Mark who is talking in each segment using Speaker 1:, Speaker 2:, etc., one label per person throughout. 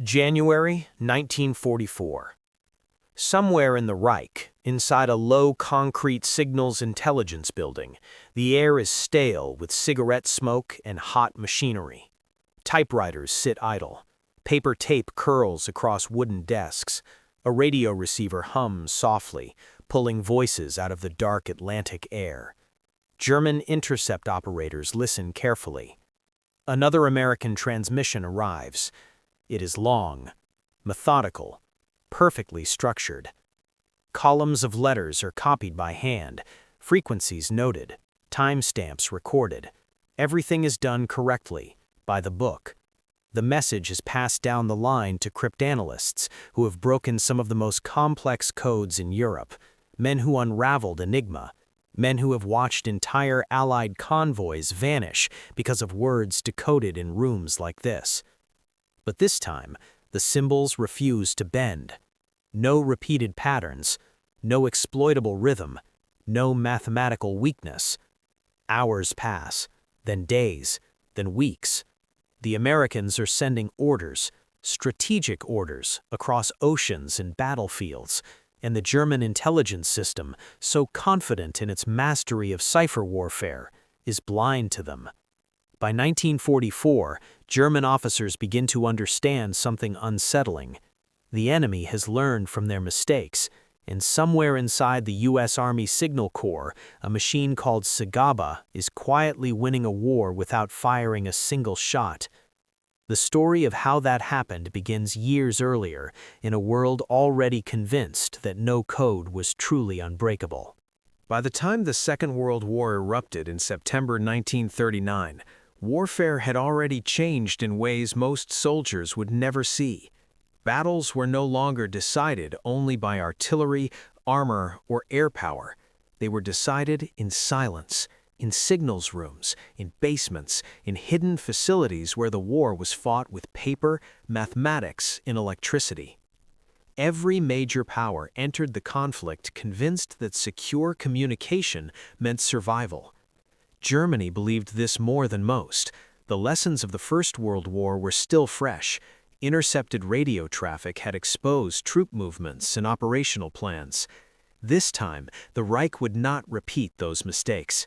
Speaker 1: January 1944. Somewhere in the Reich, inside a low concrete signals intelligence building, the air is stale with cigarette smoke and hot machinery. Typewriters sit idle. Paper tape curls across wooden desks. A radio receiver hums softly, pulling voices out of the dark Atlantic air. German intercept operators listen carefully. Another American transmission arrives. It is long, methodical, perfectly structured. Columns of letters are copied by hand, frequencies noted, timestamps recorded. Everything is done correctly, by the book. The message is passed down the line to cryptanalysts who have broken some of the most complex codes in Europe, men who unraveled Enigma, men who have watched entire Allied convoys vanish because of words decoded in rooms like this. But this time, the symbols refuse to bend. No repeated patterns, no exploitable rhythm, no mathematical weakness. Hours pass, then days, then weeks. The Americans are sending orders, strategic orders, across oceans and battlefields, and the German intelligence system, so confident in its mastery of cipher warfare, is blind to them. By 1944, German officers begin to understand something unsettling. The enemy has learned from their mistakes, and somewhere inside the U.S. Army Signal Corps, a machine called SIGABA is quietly winning a war without firing a single shot. The story of how that happened begins years earlier, in a world already convinced that no code was truly unbreakable.
Speaker 2: By the time the Second World War erupted in September 1939, warfare had already changed in ways most soldiers would never see. Battles were no longer decided only by artillery, armor, or air power. They were decided in silence, in signals rooms, in basements, in hidden facilities where the war was fought with paper, mathematics, and electricity. Every major power entered the conflict convinced that secure communication meant survival. Germany believed this more than most. The lessons of the First World War were still fresh. Intercepted radio traffic had exposed troop movements and operational plans. This time, the Reich would not repeat those mistakes.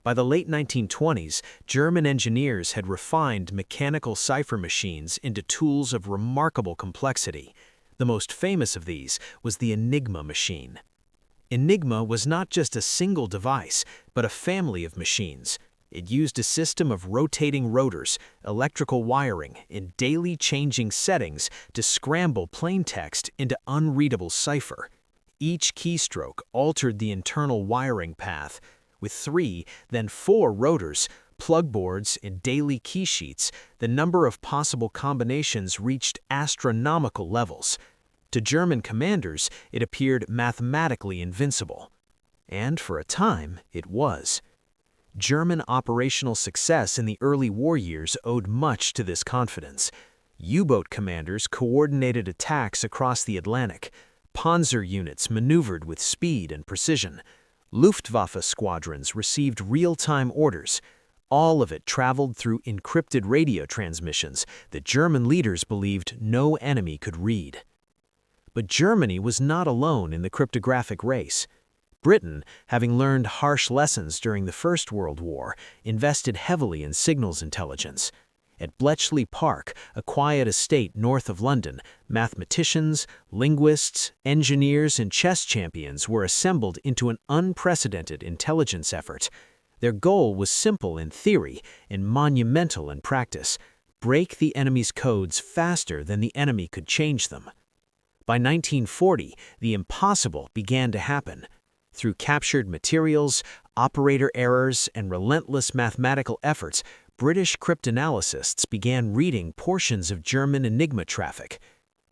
Speaker 2: By the late 1920s, German engineers had refined mechanical cipher machines into tools of remarkable complexity. The most famous of these was the Enigma machine. Enigma was not just a single device, but a family of machines. It used a system of rotating rotors, electrical wiring, and daily changing settings to scramble plain text into unreadable cipher. Each keystroke altered the internal wiring path. With 3, then 4 rotors, plug boards, and daily key sheets, the number of possible combinations reached astronomical levels. To German commanders, it appeared mathematically invincible. And for a time, it was. German operational success in the early war years owed much to this confidence. U-boat commanders coordinated attacks across the Atlantic. Panzer units maneuvered with speed and precision. Luftwaffe squadrons received real-time orders. All of it traveled through encrypted radio transmissions that German leaders believed no enemy could read. But Germany was not alone in the cryptographic race. Britain, having learned harsh lessons during the First World War, invested heavily in signals intelligence. At Bletchley Park, a quiet estate north of London, mathematicians, linguists, engineers, and chess champions were assembled into an unprecedented intelligence effort. Their goal was simple in theory and monumental in practice: break the enemy's codes faster than the enemy could change them. By 1940, the impossible began to happen. Through captured materials, operator errors, and relentless mathematical efforts, British cryptanalysts began reading portions of German Enigma traffic.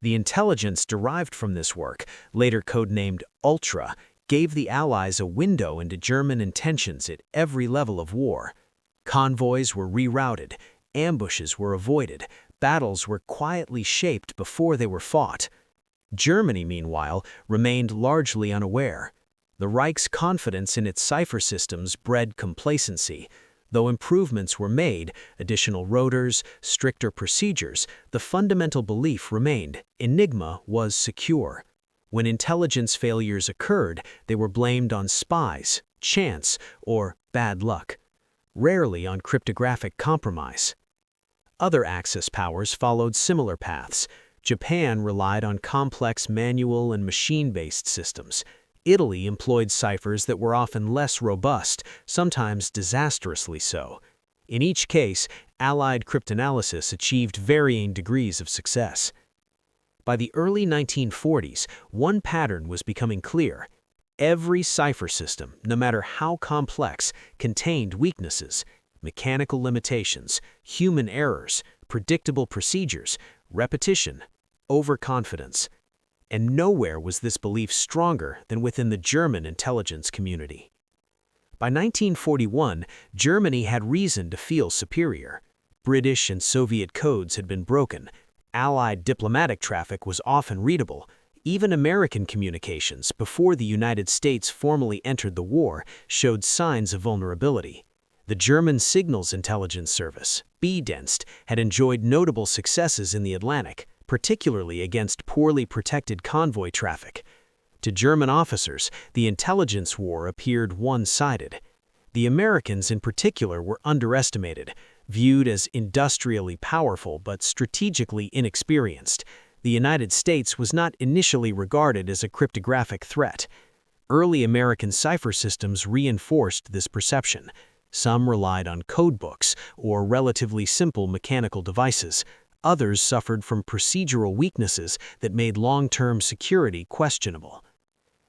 Speaker 2: The intelligence derived from this work, later codenamed Ultra, gave the Allies a window into German intentions at every level of war. Convoys were rerouted, ambushes were avoided, battles were quietly shaped before they were fought. Germany, meanwhile, remained largely unaware. The Reich's confidence in its cipher systems bred complacency. Though improvements were made, additional rotors, stricter procedures, the fundamental belief remained: Enigma was secure. When intelligence failures occurred, they were blamed on spies, chance, or bad luck, rarely on cryptographic compromise. Other Axis powers followed similar paths. Japan relied on complex manual and machine-based systems. Italy employed ciphers that were often less robust, sometimes disastrously so. In each case, Allied cryptanalysis achieved varying degrees of success. By the early 1940s, one pattern was becoming clear. Every cipher system, no matter how complex, contained weaknesses: mechanical limitations, human errors, predictable procedures, repetition, overconfidence. And nowhere was this belief stronger than within the German intelligence community. By 1941, Germany had reason to feel superior. British and Soviet codes had been broken. Allied diplomatic traffic was often readable. Even American communications, before the United States formally entered the war, showed signs of vulnerability. The German Signals Intelligence Service, B-Dienst, had enjoyed notable successes in the Atlantic, particularly against poorly protected convoy traffic. To German officers, the intelligence war appeared one-sided. The Americans in particular were underestimated, viewed as industrially powerful but strategically inexperienced. The United States was not initially regarded as a cryptographic threat. Early American cipher systems reinforced this perception. Some relied on codebooks or relatively simple mechanical devices. Others suffered from procedural weaknesses that made long-term security questionable.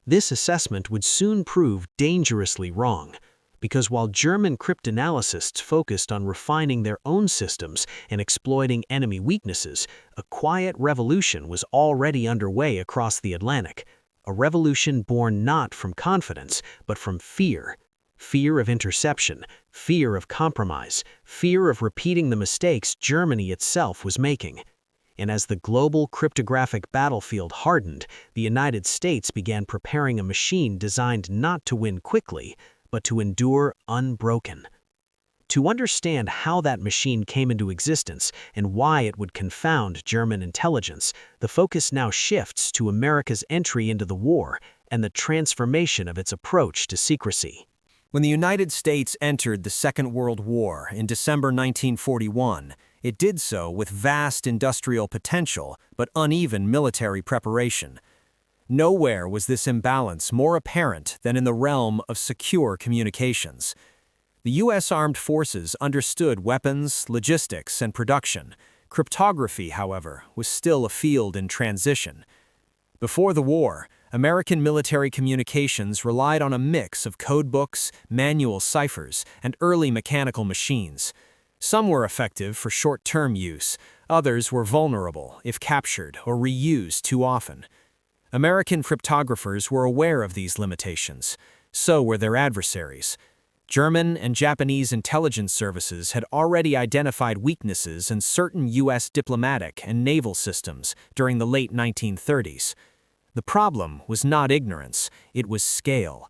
Speaker 2: This assessment would soon prove dangerously wrong, because while German cryptanalysts focused on refining their own systems and exploiting enemy weaknesses, a quiet revolution was already underway across the Atlantic, a revolution born not from confidence, but from fear. Fear of interception, fear of compromise, fear of repeating the mistakes Germany itself was making. And as the global cryptographic battlefield hardened, the United States began preparing a machine designed not to win quickly, but to endure unbroken. To understand how that machine came into existence and why it would confound German intelligence, the focus now shifts to America's entry into the war and the transformation of its approach to secrecy.
Speaker 1: When the United States entered the Second World War in December 1941, it did so with vast industrial potential but uneven military preparation. Nowhere was this imbalance more apparent than in the realm of secure communications. The U.S. Armed Forces understood weapons, logistics, and production. Cryptography, however, was still a field in transition. Before the war, American military communications relied on a mix of codebooks, manual ciphers, and early mechanical machines. Some were effective for short-term use, others were vulnerable if captured or reused too often. American cryptographers were aware of these limitations. So were their adversaries. German and Japanese intelligence services had already identified weaknesses in certain U.S. diplomatic and naval systems during the late 1930s. The problem was not ignorance, it was scale.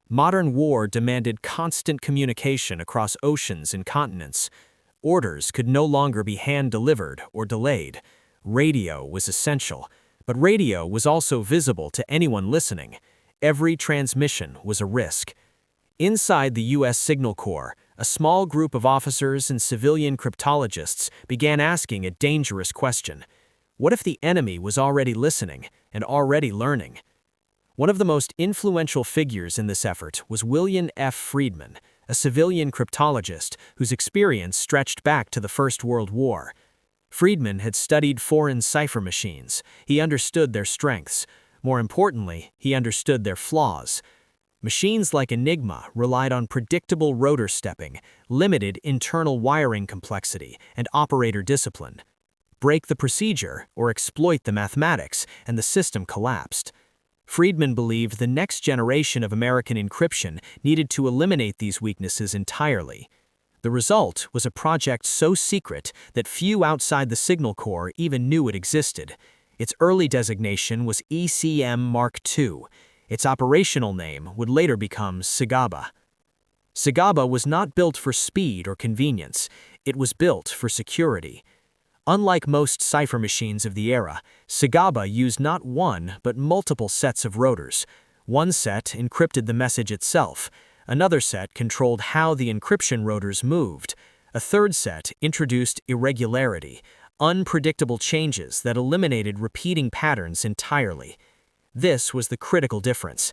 Speaker 1: Modern war demanded constant communication across oceans and continents. Orders could no longer be hand-delivered or delayed. Radio was essential, but radio was also visible to anyone listening. Every transmission was a risk. Inside the U.S. Signal Corps, a small group of officers and civilian cryptologists began asking a dangerous question. What if the enemy was already listening and already learning? One of the most influential figures in this effort was William F. Friedman, a civilian cryptologist whose experience stretched back to the First World War. Friedman had studied foreign cipher machines. He understood their strengths. More importantly, he understood their flaws. Machines like Enigma relied on predictable rotor stepping, limited internal wiring complexity, and operator discipline. Break the procedure or exploit the mathematics, and the system collapsed. Friedman believed the next generation of American encryption needed to eliminate these weaknesses entirely. The result was a project so secret that few outside the Signal Corps even knew it existed. Its early designation was ECM Mark II. Its operational name would later become SIGABA. SIGABA was not built for speed or convenience, it was built for security. Unlike most cipher machines of the era, SIGABA used not one but multiple sets of rotors. One set encrypted the message itself, another set controlled how the encryption rotors moved, a third set introduced irregularity, unpredictable changes that eliminated repeating patterns entirely. This was the critical difference.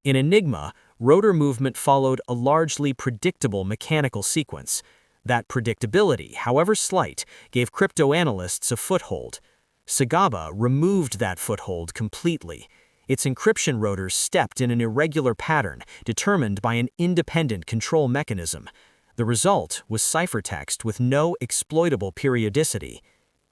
Speaker 1: In Enigma, rotor movement followed a largely predictable mechanical sequence. That predictability, however slight, gave cryptanalysts a foothold. SIGABA removed that foothold completely. Its encryption rotors stepped in an irregular pattern determined by an independent control mechanism. The result was ciphertext with no exploitable periodicity.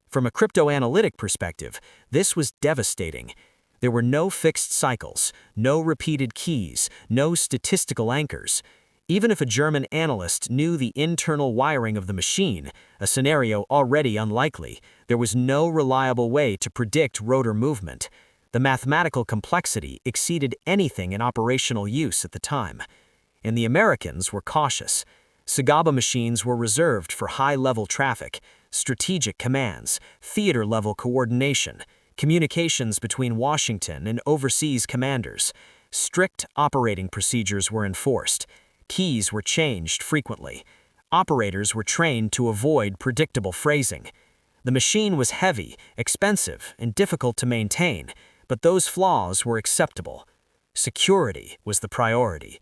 Speaker 1: From a cryptoanalytic perspective, this was devastating. There were no fixed cycles, no repeated keys, no statistical anchors. Even if a German analyst knew the internal wiring of the machine, a scenario already unlikely, there was no reliable way to predict rotor movement. The mathematical complexity exceeded anything in operational use at the time. And the Americans were cautious. SIGABA machines were reserved for high-level traffic, strategic commands, theater-level coordination, communications between Washington and overseas commanders. Strict operating procedures were enforced. Keys were changed frequently. Operators were trained to avoid predictable phrasing. The machine was heavy, expensive, and difficult to maintain, but those flaws were acceptable. Security was the priority.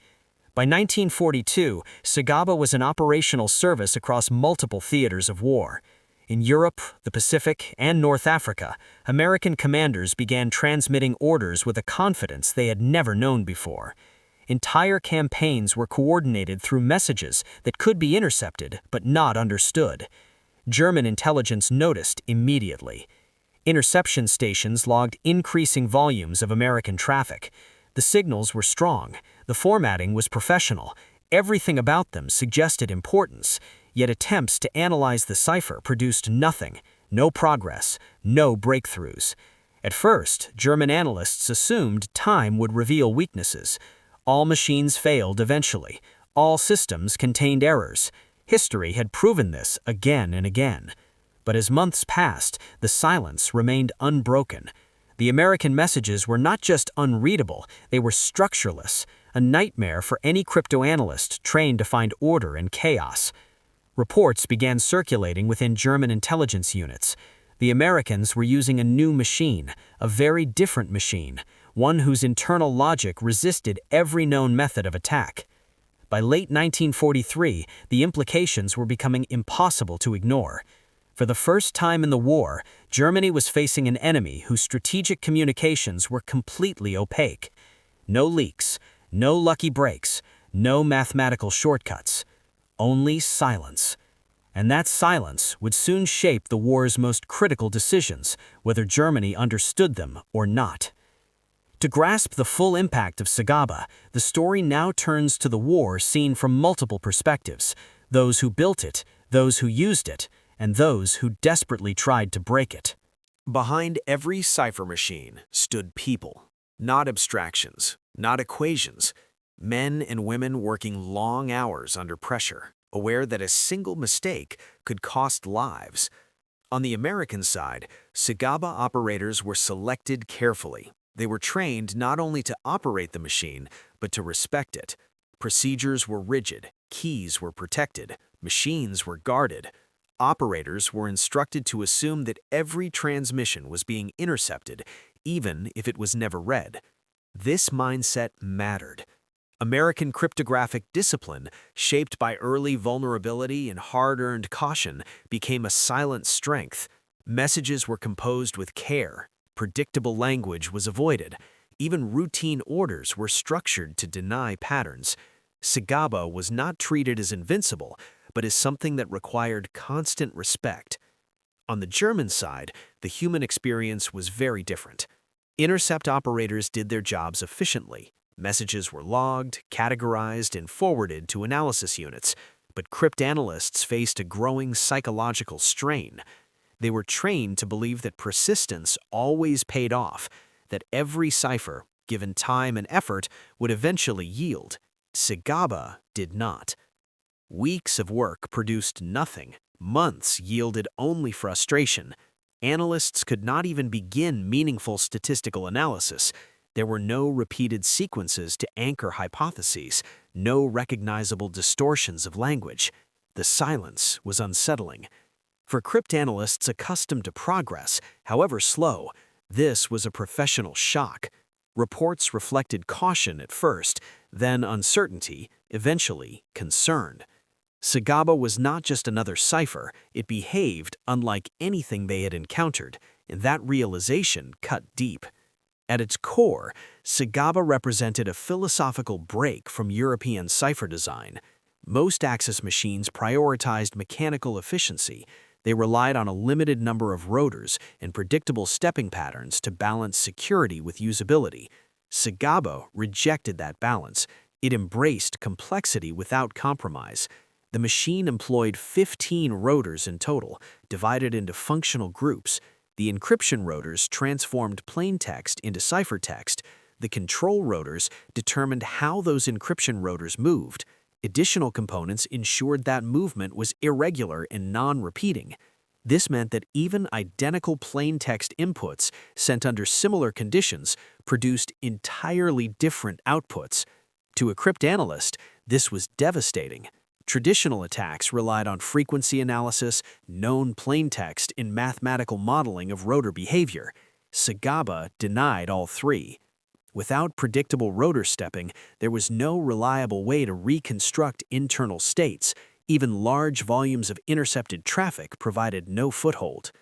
Speaker 1: By 1942, SIGABA was an operational service across multiple theaters of war. In Europe, the Pacific, and North Africa, American commanders began transmitting orders with a confidence they had never known before. Entire campaigns were coordinated through messages that could be intercepted but not understood. German intelligence noticed immediately. Interception stations logged increasing volumes of American traffic. The signals were strong, the formatting was professional, everything about them suggested importance, yet attempts to analyze the cipher produced nothing, no progress, no breakthroughs. At first, German analysts assumed time would reveal weaknesses. All machines failed eventually. All systems contained errors. History had proven this again and again. But as months passed, the silence remained unbroken. The American messages were not just unreadable, they were structureless, a nightmare for any cryptoanalyst trained to find order in chaos. Reports began circulating within German intelligence units. The Americans were using a new machine, a very different machine, one whose internal logic resisted every known method of attack. By late 1943, the implications were becoming impossible to ignore. For the first time in the war, Germany was facing an enemy whose strategic communications were completely opaque. No leaks, no lucky breaks, no mathematical shortcuts. Only silence. And that silence would soon shape the war's most critical decisions, whether Germany understood them or not. To grasp the full impact of SIGABA, the story now turns to the war seen from multiple perspectives: those who built it, those who used it, and those who desperately tried to break it.
Speaker 2: Behind every cipher machine stood people, not abstractions, not equations, men and women working long hours under pressure, aware that a single mistake could cost lives. On the American side, SIGABA operators were selected carefully. They were trained not only to operate the machine, but to respect it. Procedures were rigid, keys were protected, machines were guarded. Operators were instructed to assume that every transmission was being intercepted, even if it was never read. This mindset mattered. American cryptographic discipline, shaped by early vulnerability and hard-earned caution, became a silent strength. Messages were composed with care. Predictable language was avoided. Even routine orders were structured to deny patterns. SIGABA was not treated as invincible, but as something that required constant respect. On the German side, the human experience was very different. Intercept operators did their jobs efficiently. Messages were logged, categorized, and forwarded to analysis units, but cryptanalysts faced a growing psychological strain. They were trained to believe that persistence always paid off, that every cipher, given time and effort, would eventually yield. SIGABA
Speaker 1: did not. Weeks of work produced nothing. Months yielded only frustration. Analysts could not even begin meaningful statistical analysis. There were no repeated sequences to anchor hypotheses, no recognizable distortions of language. The silence was unsettling. For cryptanalysts accustomed to progress, however slow, this was a professional shock. Reports reflected caution at first, then uncertainty, eventually concern. SIGABA was not just another cipher, it behaved unlike anything they had encountered, and that realization cut deep. At its core, SIGABA represented a philosophical break from European cipher design. Most Axis machines prioritized mechanical efficiency. They relied on a limited number of rotors and predictable stepping patterns to balance security with usability. SIGABA rejected that balance. It embraced complexity without compromise. The machine employed 15 rotors in total, divided into functional groups. The encryption rotors transformed plain text into ciphertext. The control rotors determined how those encryption rotors moved. Additional components ensured that movement was irregular and non-repeating. This meant that even identical plain text inputs sent under similar conditions produced entirely different outputs. To a cryptanalyst, this was devastating. Traditional attacks relied on frequency analysis, known plaintext, and mathematical modeling of rotor behavior. SIGABA denied all three. Without predictable rotor stepping, there was no reliable way to reconstruct internal states. Even large volumes of intercepted traffic provided no foothold.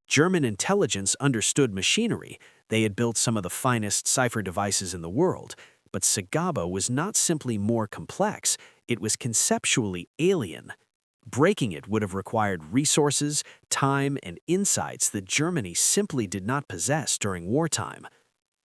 Speaker 1: German intelligence understood machinery. They had built some of the finest cipher devices in the world. But SIGABA was not simply more complex, it was conceptually alien. Breaking it would have required resources, time, and insights that Germany simply did not possess during wartime.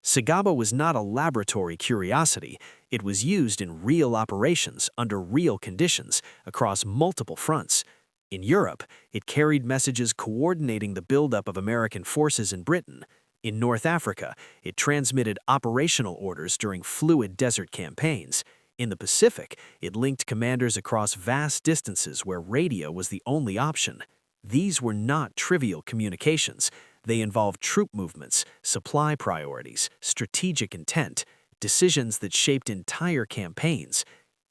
Speaker 1: SIGABA was not a laboratory curiosity. It was used in real operations under real conditions across multiple fronts. In Europe, it carried messages coordinating the buildup of American forces in Britain. In North Africa, it transmitted operational orders during fluid desert campaigns. In the Pacific, it linked commanders across vast distances where radio was the only option. These were not trivial communications. They involved troop movements, supply priorities, strategic intent, decisions that shaped entire campaigns.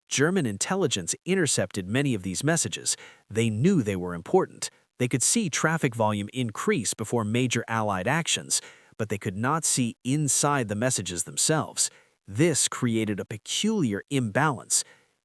Speaker 1: German intelligence intercepted many of these messages. They knew they were important. They could see traffic volume increase before major Allied actions, but they could not see inside the messages themselves. This created a peculiar imbalance.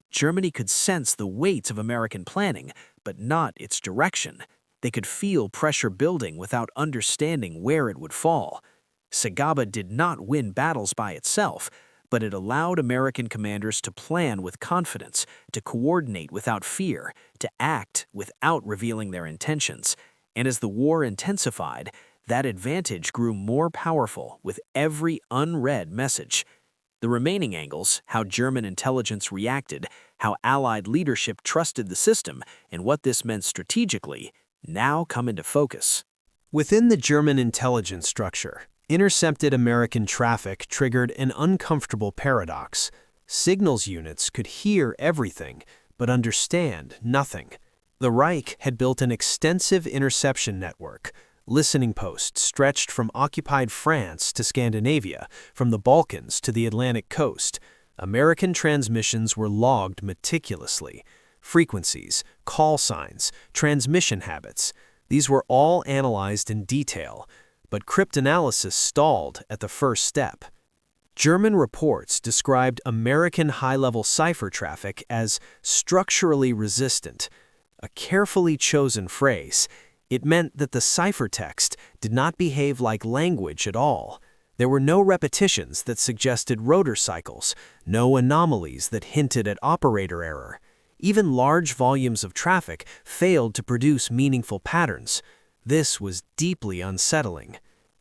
Speaker 1: Germany could sense the weight of American planning, but not its direction. They could feel pressure building without understanding where it would fall. SIGABA did not win battles by itself, but it allowed American commanders to plan with confidence, to coordinate without fear, to act without revealing their intentions. And as the war intensified, that advantage grew more powerful with every unread message. The remaining angles, how German intelligence reacted, how Allied leadership trusted the system, and what this meant strategically, now come into focus.
Speaker 2: Within the German intelligence structure, intercepted American traffic triggered an uncomfortable paradox. Signals units could hear everything, but understand nothing. The Reich had built an extensive interception network. Listening posts stretched from occupied France to Scandinavia, from the Balkans to the Atlantic coast. American transmissions were logged meticulously. Frequencies, call signs, transmission habits, these were all analyzed in detail, but cryptanalysis stalled at the first step. German reports described American high-level cipher traffic as structurally resistant, a carefully chosen phrase. It meant that the ciphertext did not behave like language at all. There were no repetitions that suggested rotor cycles, no anomalies that hinted at operator error. Even large volumes of traffic failed to produce meaningful patterns. This was deeply unsettling.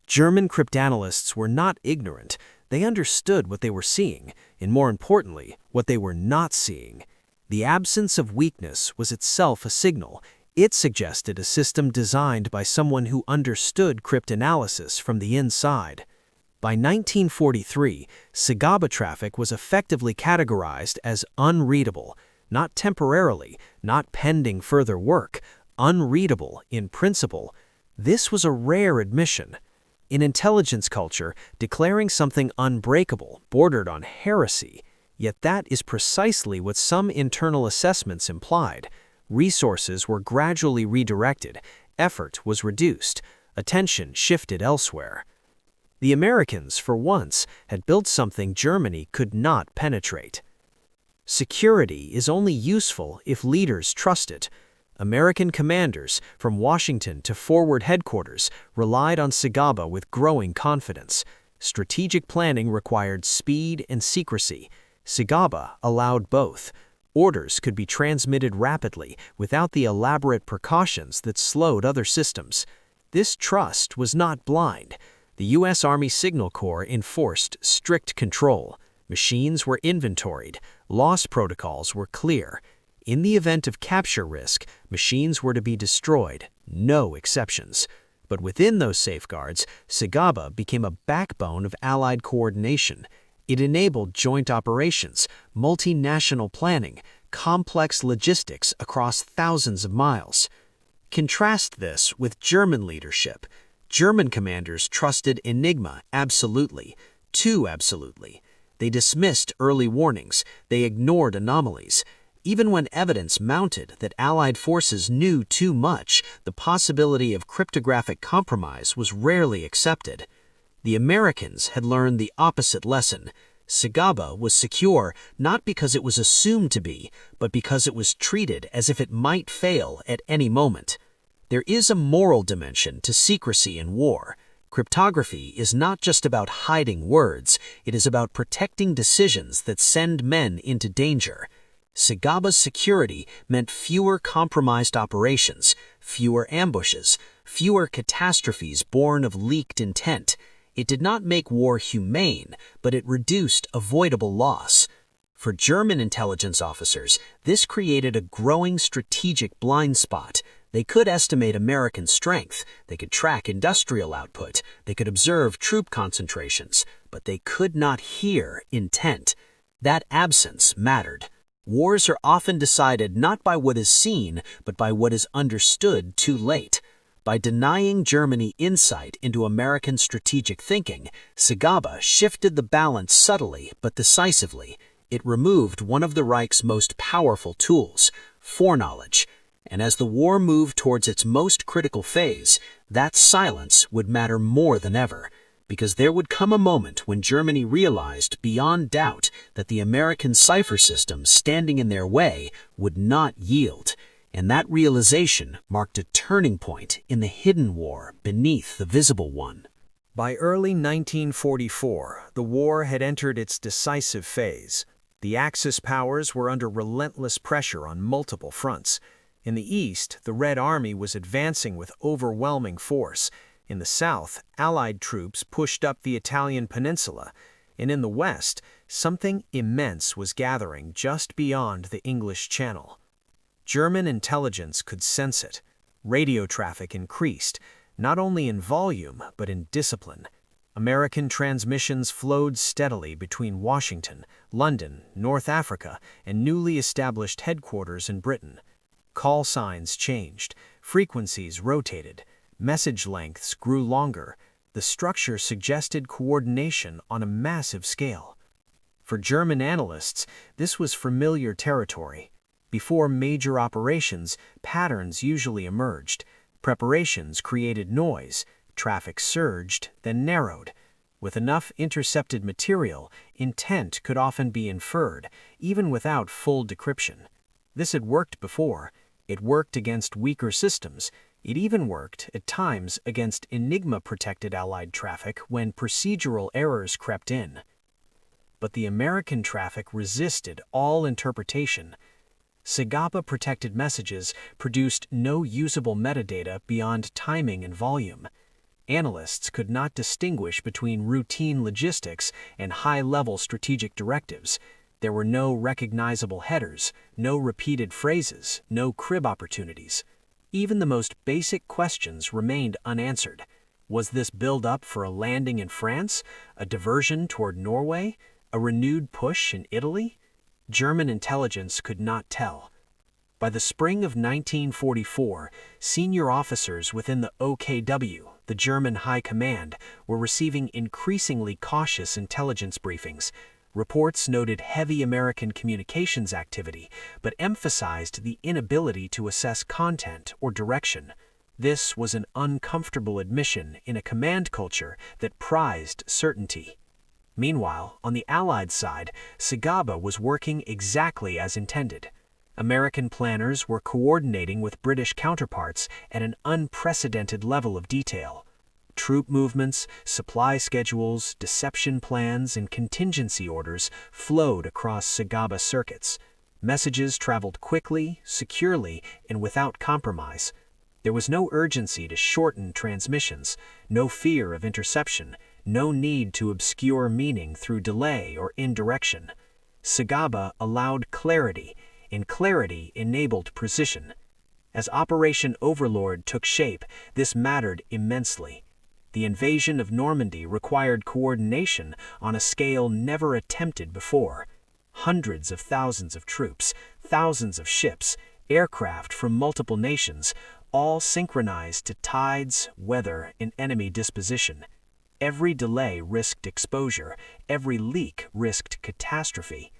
Speaker 2: German cryptanalysts were not ignorant. They understood what they were seeing, and more importantly, what they were not seeing. The absence of weakness was itself a signal. It suggested a system designed by someone who understood cryptanalysis from the inside. By 1943, SIGABA traffic was effectively categorized as unreadable. not temporarily, not pending further work, unreadable in principle. This was a rare admission. In intelligence culture, declaring something unbreakable bordered on heresy, yet that is precisely what some internal assessments implied. Resources were gradually redirected, effort was reduced, attention shifted elsewhere. The Americans, for once, had built something Germany could not penetrate. Security is only useful if leaders trust it. American commanders, from Washington to forward headquarters, relied on SIGABA with growing confidence. Strategic planning required speed and secrecy. SIGABA allowed both. Orders could be transmitted rapidly without the elaborate precautions that slowed other systems. This trust was not blind. The U.S. Army Signal Corps enforced strict control. Machines were inventoried. Loss protocols were clear. In the event of capture risk, machines were to be destroyed, no exceptions. But within those safeguards, SIGABA became a backbone of Allied coordination. It enabled joint operations, multinational planning, complex logistics across thousands of miles. Contrast this with German leadership. German commanders trusted Enigma absolutely, too absolutely. They dismissed early warnings, they ignored anomalies. Even when evidence mounted that Allied forces knew too much, the possibility of cryptographic compromise was rarely accepted. The Americans had learned the opposite lesson. SIGABA was secure not because it was assumed to be, but because it was treated as if it might fail at any moment. There is a moral dimension to secrecy in war. Cryptography is not just about hiding words, it is about protecting decisions that send men into danger. SIGABA's security meant fewer compromised operations, fewer ambushes, fewer catastrophes born of leaked intent. It did not make war humane, but it reduced avoidable loss. For German intelligence officers, this created a growing strategic blind spot. They could estimate American strength, they could track industrial output, they could observe troop concentrations, but they could not hear intent. That absence mattered. Wars are often decided not by what is seen, but by what is understood too late. By denying Germany insight into American strategic thinking, SIGABA shifted the balance subtly but decisively. It removed one of the Reich's most powerful tools, foreknowledge. And as the war moved towards its most critical phase, that silence would matter more than ever, because there would come a moment when Germany realized beyond doubt that the American cipher system standing in their way would not yield, and that realization marked a turning point in the hidden war beneath the visible one.
Speaker 1: By early 1944, the war had entered its decisive phase. The Axis powers were under relentless pressure on multiple fronts. In the east, the Red Army was advancing with overwhelming force. In the south, Allied troops pushed up the Italian peninsula. And in the west, something immense was gathering just beyond the English Channel. German intelligence could sense it. Radio traffic increased, not only in volume, but in discipline. American transmissions flowed steadily between Washington, London, North Africa, and newly established headquarters in Britain. Call signs changed, frequencies rotated, message lengths grew longer. The structure suggested coordination on a massive scale. For German analysts, this was familiar territory. Before major operations, patterns usually emerged. Preparations created noise, traffic surged, then narrowed. With enough intercepted material, intent could often be inferred, even without full decryption. This had worked before. It worked against weaker systems. It even worked, at times, against Enigma-protected Allied traffic when procedural errors crept in. But the American traffic resisted all interpretation. SIGABA-protected messages produced no usable metadata beyond timing and volume. Analysts could not distinguish between routine logistics and high-level strategic directives. There were no recognizable headers, no repeated phrases, no crib opportunities. Even the most basic questions remained unanswered. Was this build-up for a landing in France, a diversion toward Norway, a renewed push in Italy?
Speaker 3: German intelligence could not tell. By the spring of 1944, senior officers within the OKW, the German High Command, were receiving increasingly cautious intelligence briefings. Reports noted heavy American communications activity, but emphasized the inability to assess content or direction. This was an uncomfortable admission in a command culture that prized certainty. Meanwhile, on the Allied side, SIGABA was working exactly as intended. American planners were coordinating with British counterparts at an unprecedented level of detail. Troop movements, supply schedules, deception plans, and contingency orders flowed across SIGABA circuits. Messages traveled quickly, securely, and without compromise. There was no urgency to shorten transmissions, no fear of interception, no need to obscure meaning through delay or indirection. SIGABA allowed clarity, and clarity enabled precision. As Operation Overlord took shape, this mattered immensely. The invasion of Normandy required coordination on a scale never attempted before. Hundreds of thousands of troops, thousands of ships, aircraft from multiple nations, all synchronized to tides, weather, and enemy disposition. Every delay risked exposure, every leak risked catastrophe.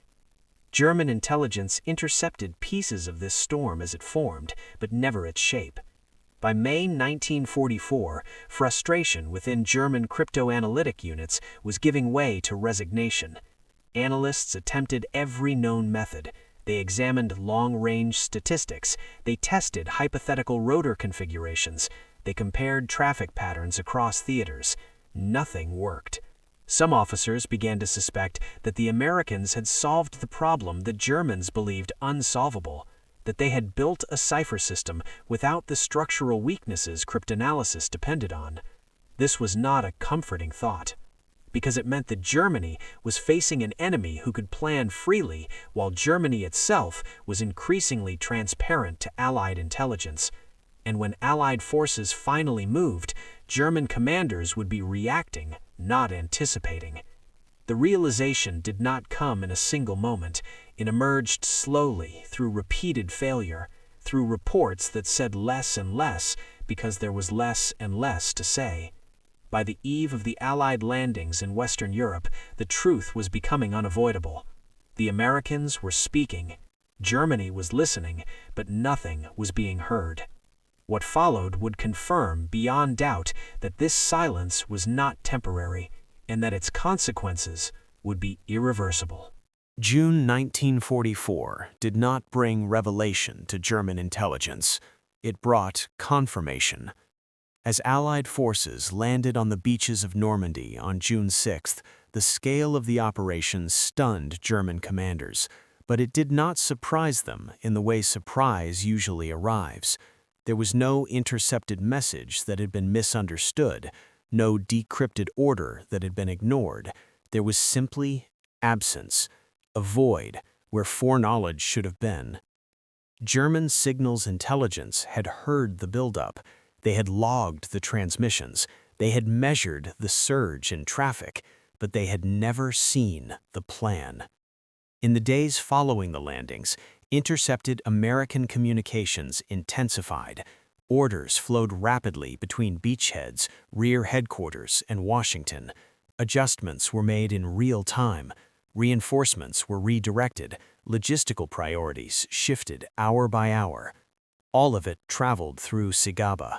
Speaker 3: German intelligence intercepted pieces of this storm as it formed, but never its shape. By May 1944, frustration within German cryptanalytic units was giving way to resignation. Analysts attempted every known method. They examined long-range statistics. They tested hypothetical rotor configurations. They compared traffic patterns across theaters. Nothing worked. Some officers began to suspect that the Americans had solved the problem the Germans believed unsolvable, that they had built a cipher system without the structural weaknesses cryptanalysis depended on. This was not a comforting thought, because it meant that Germany was facing an enemy who could plan freely, while Germany itself was increasingly transparent to Allied intelligence. And when Allied forces finally moved, German commanders would be reacting, not anticipating. The realization did not come in a single moment. It emerged slowly through repeated failure, through reports that said less and less because there was less and less to say. By the eve of the Allied landings in Western Europe, the truth was becoming unavoidable. The Americans were speaking. Germany was listening, but nothing was being heard. What followed would confirm beyond doubt that this silence was not temporary, and that its consequences would be irreversible.
Speaker 1: June 1944 did not bring revelation to German intelligence. It brought confirmation. As Allied forces landed on the beaches of Normandy on June 6th, the scale of the operation stunned German commanders, but it did not surprise them in the way surprise usually arrives. There was no intercepted message that had been misunderstood, no decrypted order that had been ignored. There was simply absence, a void where foreknowledge should have been. German signals intelligence had heard the buildup. They had logged the transmissions. They had measured the surge in traffic, but they had never seen the plan. In the days following the landings, intercepted American communications intensified. Orders flowed rapidly between beachheads, rear headquarters, and Washington. Adjustments were made in real time. Reinforcements were redirected. Logistical priorities shifted hour by hour. All of it traveled through SIGABA.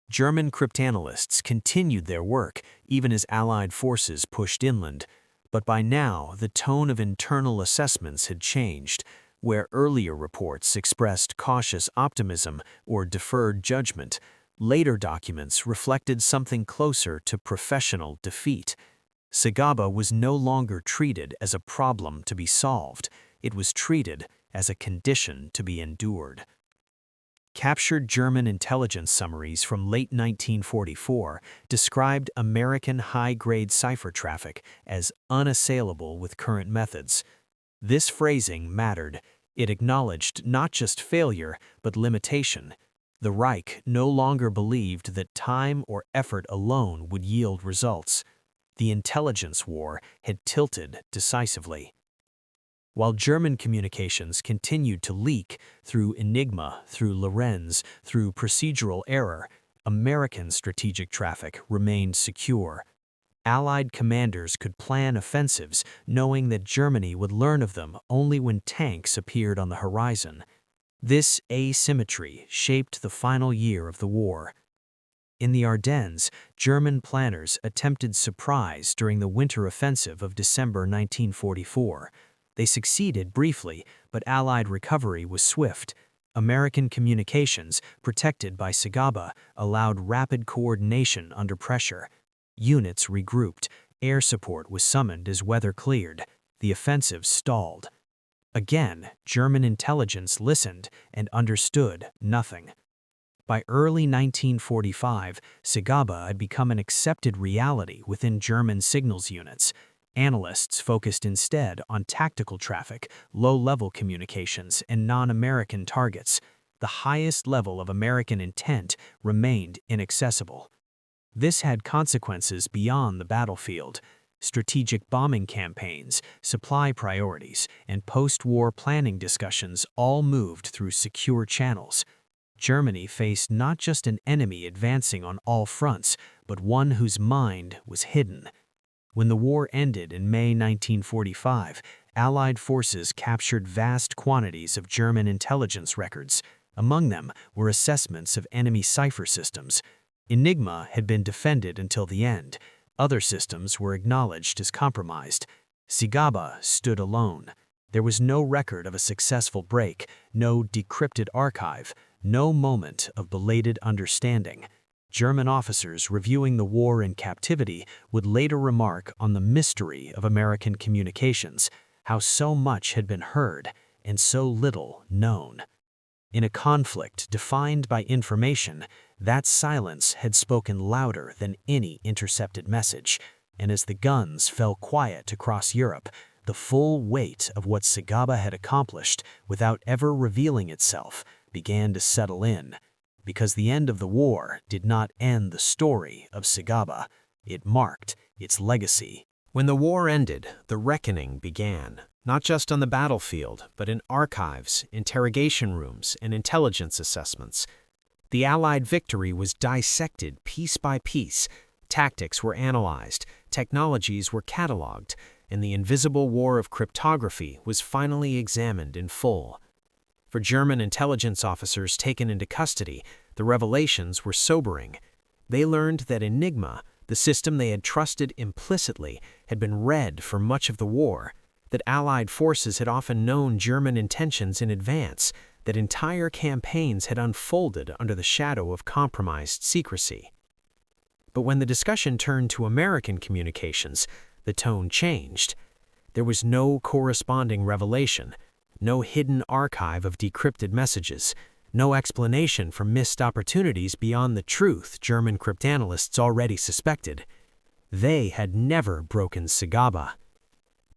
Speaker 1: German cryptanalysts continued their work even as Allied forces pushed inland, but by now the tone of internal assessments had changed. Where earlier reports expressed cautious optimism or deferred judgment, later documents reflected something closer to professional defeat. SIGABA was no longer treated as a problem to be solved. It was treated as a condition to be endured. Captured German intelligence summaries from late 1944 described American high-grade cipher traffic as unassailable with current methods. This phrasing mattered. It acknowledged not just failure, but limitation. The Reich no longer believed that time or effort alone would yield results. The intelligence war had tilted decisively.
Speaker 2: While German communications continued to leak through Enigma, through Lorenz, through procedural error, American strategic traffic remained secure. Allied commanders could plan offensives, knowing that Germany would learn of them only when tanks appeared on the horizon. This asymmetry shaped the final year of the war. In the Ardennes, German planners attempted surprise during the winter offensive of December 1944. They succeeded briefly, but Allied recovery was swift. American communications, protected by SIGABA, allowed rapid coordination under pressure. Units regrouped, air support was summoned as weather cleared. The offensive stalled. Again, German intelligence listened and understood nothing. By early 1945, SIGABA had become an accepted reality within German signals units. Analysts focused instead on tactical traffic, low-level communications, and non-American targets. The highest level of American intent remained inaccessible. This had consequences beyond the battlefield. Strategic bombing campaigns, supply priorities, and post-war planning discussions all moved through secure channels. Germany faced not just an enemy advancing on all fronts, but one whose mind was hidden. When the war ended in May 1945, Allied forces captured vast quantities of German intelligence records. Among them were assessments of enemy cipher systems. Enigma had been defended until the end. Other systems were acknowledged as compromised. SIGABA stood alone. There was no record of a successful break, no decrypted archive, no moment of belated understanding. German officers reviewing the war in captivity would later remark on the mystery of American communications, how so much had been heard and so little known. In a conflict defined by information, that silence had spoken louder than any intercepted message, and as the guns fell quiet across Europe, the full weight of what SIGABA had accomplished without ever revealing itself began to settle in. Because the end of the war did not end the story of SIGABA, it marked its legacy.
Speaker 1: When the war ended, the reckoning began, not just on the battlefield, but in archives, interrogation rooms, and intelligence assessments. The Allied victory was dissected piece by piece, tactics were analyzed, technologies were cataloged, and the invisible war of cryptography was finally examined in full. For German intelligence officers taken into custody, the revelations were sobering. They learned that Enigma, the system they had trusted implicitly, had been read for much of the war, that Allied forces had often known German intentions in advance, that entire campaigns had unfolded under the shadow of compromised secrecy. But when the discussion turned to American communications, the tone changed. There was no corresponding revelation, no hidden archive of decrypted messages, no explanation for missed opportunities beyond the truth German cryptanalysts already suspected. They had never broken SIGABA.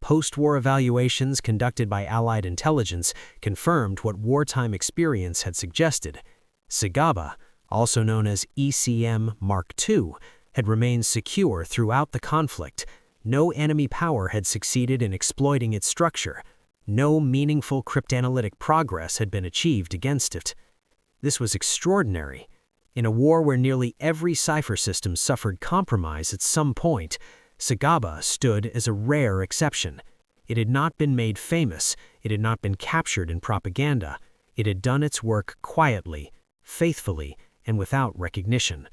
Speaker 1: Post-war evaluations conducted by Allied intelligence confirmed what wartime experience had suggested. SIGABA, also known as ECM Mark II, had remained secure throughout the conflict. No enemy power had succeeded in exploiting its structure. No meaningful cryptanalytic progress had been achieved against it. This was extraordinary. In a war where nearly every cipher system suffered compromise at some point, SIGABA stood as a rare exception. It had not been made famous, it had not been captured in propaganda. It had done its work quietly, faithfully, and without recognition.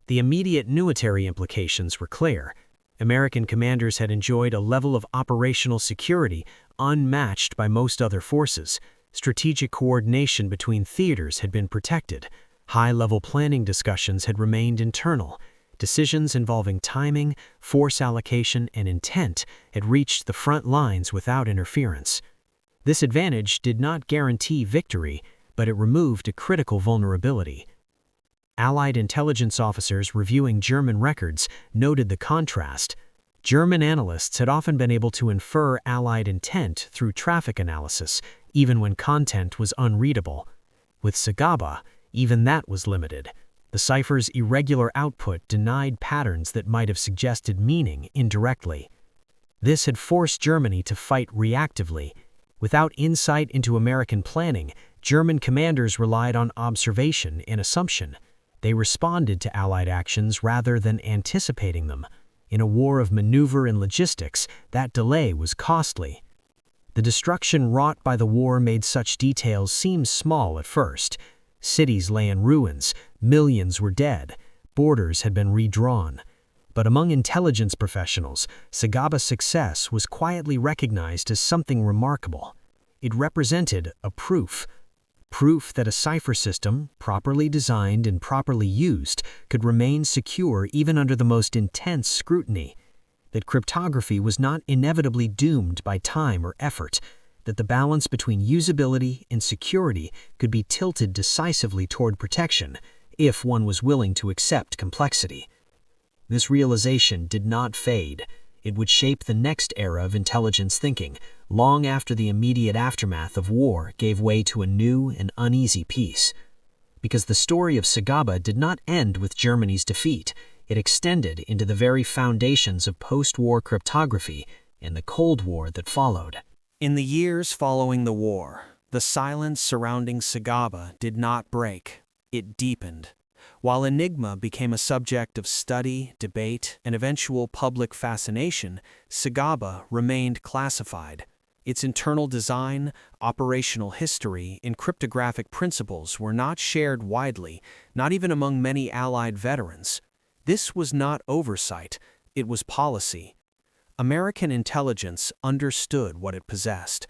Speaker 1: The immediate military implications were clear. American commanders had enjoyed a level of operational security unmatched by most other forces. Strategic coordination between theaters had been protected. High-level planning discussions had remained internal. Decisions involving timing, force allocation, and intent had reached the front lines without interference. This advantage did not guarantee victory, but it removed a critical vulnerability. Allied intelligence officers reviewing German records noted the contrast. German analysts had often been able to infer Allied intent through traffic analysis, even when content was unreadable. With SIGABA, even that was limited. The cipher's irregular output denied patterns that might have suggested meaning indirectly.
Speaker 3: This had forced Germany to fight reactively. Without insight into American planning, German commanders relied on observation and assumption. They responded to Allied actions rather than anticipating them. In a war of maneuver and logistics, that delay was costly. The destruction wrought by the war made such details seem small at first. Cities lay in ruins, millions were dead, borders had been redrawn. But among intelligence professionals, SIGABA's success was quietly recognized as something remarkable. It represented a proof that a cipher system, properly designed and properly used, could remain secure even under the most intense scrutiny. That cryptography was not inevitably doomed by time or effort, that the balance between usability and security could be tilted decisively toward protection if one was willing to accept complexity. This realization did not fade. It would shape the next era of intelligence thinking, long after the immediate aftermath of war gave way to a new and uneasy peace. Because the story of SIGABA did not end with Germany's defeat, it extended into the very foundations of post-war cryptography and the Cold War that followed.
Speaker 1: In the years following the war, the silence surrounding SIGABA did not break. It deepened. While Enigma became a subject of study, debate, and eventual public fascination, SIGABA remained classified. Its internal design, operational history, and cryptographic principles were not shared widely, not even among many Allied veterans. This was not oversight, it was policy. American intelligence understood what it possessed.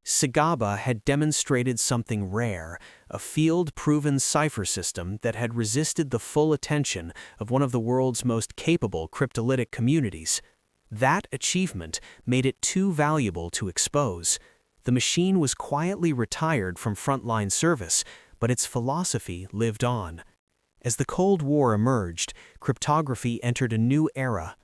Speaker 1: SIGABA had demonstrated something rare, a field-proven cipher system that had resisted the full attention of one of the world's most capable cryptolytic communities. That achievement made it too valuable to expose. The machine was quietly retired from frontline service, but its philosophy lived on. As the Cold War emerged, cryptography entered a new era.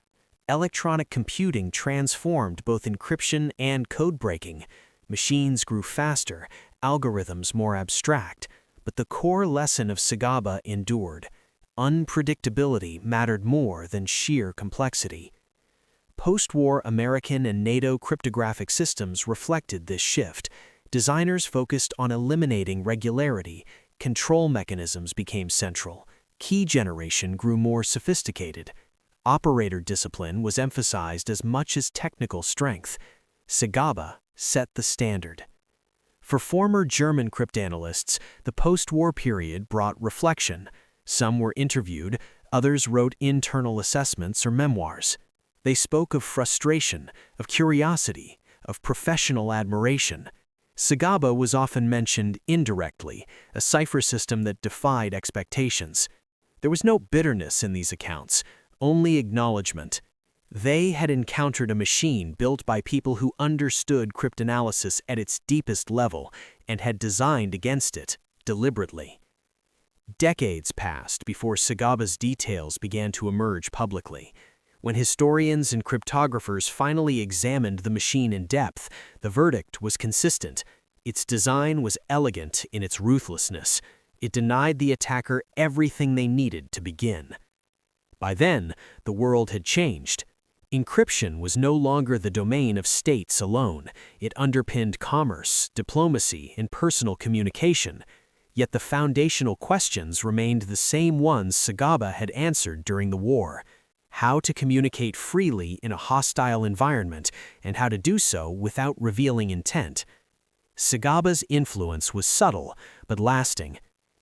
Speaker 1: Electronic computing transformed both encryption and codebreaking. Machines grew faster, algorithms more abstract, but the core lesson of SIGABA endured. Unpredictability mattered more than sheer complexity. Post-war American and NATO cryptographic systems reflected this shift. Designers focused on eliminating regularity. Control mechanisms became central. Key generation grew more sophisticated. Operator discipline was emphasized as much as technical strength. SIGABA set the standard. For former German cryptanalysts, the post-war period brought reflection. Some were interviewed, others wrote internal assessments or memoirs. They spoke of frustration, of curiosity, of professional admiration. SIGABA was often mentioned indirectly, a cipher system that defied expectations. There was no bitterness in these accounts, only acknowledgement. They had encountered a machine built by people who understood cryptanalysis at its deepest level and had designed against it, deliberately. Decades passed before SIGABA's details began to emerge publicly. When historians and cryptographers finally examined the machine in depth, the verdict was consistent. Its design was elegant in its ruthlessness. It denied the attacker everything they needed to begin. By then, the world had changed. Encryption was no longer the domain of states alone. It underpinned commerce, diplomacy, and personal communication. Yet the foundational questions remained the same ones SIGABA had answered during the war. How to communicate freely in a hostile environment, and how to do so without revealing intent. SIGABA's influence was subtle, but lasting.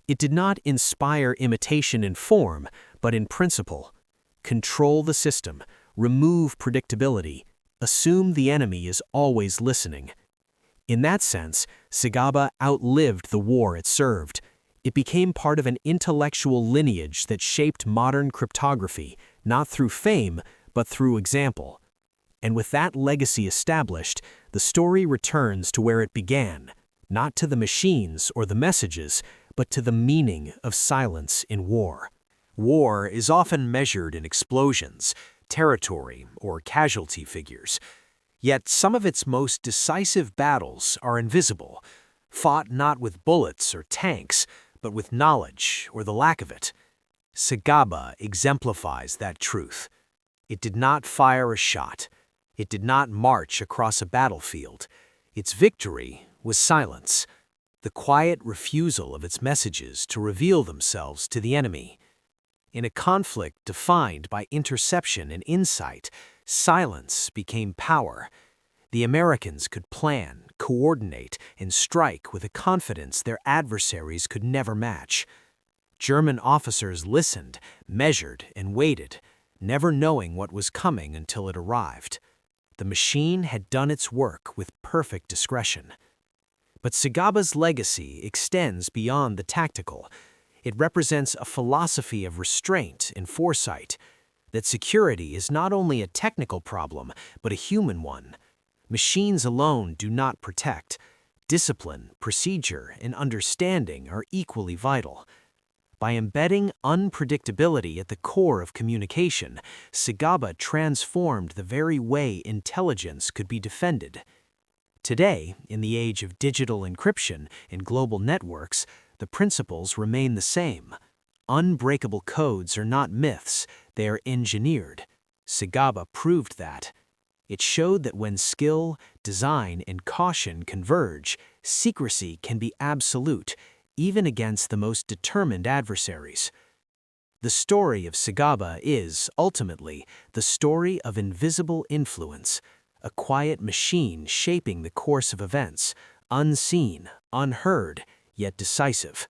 Speaker 1: It did not inspire imitation in form, but in principle. Control the system. Remove predictability. Assume the enemy is always listening. In that sense, SIGABA outlived the war it served. It became part of an intellectual lineage that shaped modern cryptography, not through fame, but through example. And with that legacy established, the story returns to where it began, not to the machines or the messages, but to the meaning of silence in war. War is often measured in explosions, territory, or casualty figures. Yet some of its most decisive battles are invisible, fought not with bullets or tanks, but with knowledge or the lack of it. SIGABA exemplifies that truth. It did not fire a shot. It did not march across a battlefield. Its victory was silence, the quiet refusal of its messages to reveal themselves to the enemy. In a conflict defined by interception and insight, silence became power. The Americans could plan, coordinate, and strike with a confidence their adversaries could never match. German officers listened, measured, and waited, never knowing what was coming until it arrived. The machine had done its work with perfect discretion. But SIGABA's legacy extends beyond the tactical. It represents a philosophy of restraint and foresight, that security is not only a technical problem, but a human one. Machines alone do not protect. Discipline, procedure, and understanding are equally vital. By embedding unpredictability at the core of communication, SIGABA transformed the very way intelligence could be defended. Today, in the age of digital encryption and global networks, the principles remain the same. Unbreakable codes are not myths, they are engineered. SIGABA proved that. It showed that when skill, design, and caution converge, secrecy can be absolute, even against the most determined adversaries. The story of SIGABA is, ultimately, the story of invisible influence, a quiet machine shaping the course of events, unseen, unheard, yet decisive.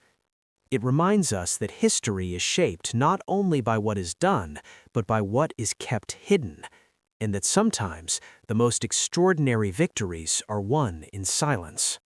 Speaker 1: It reminds us that history is shaped not only by what is done, but by what is kept hidden, and that sometimes the most extraordinary victories are won in silence.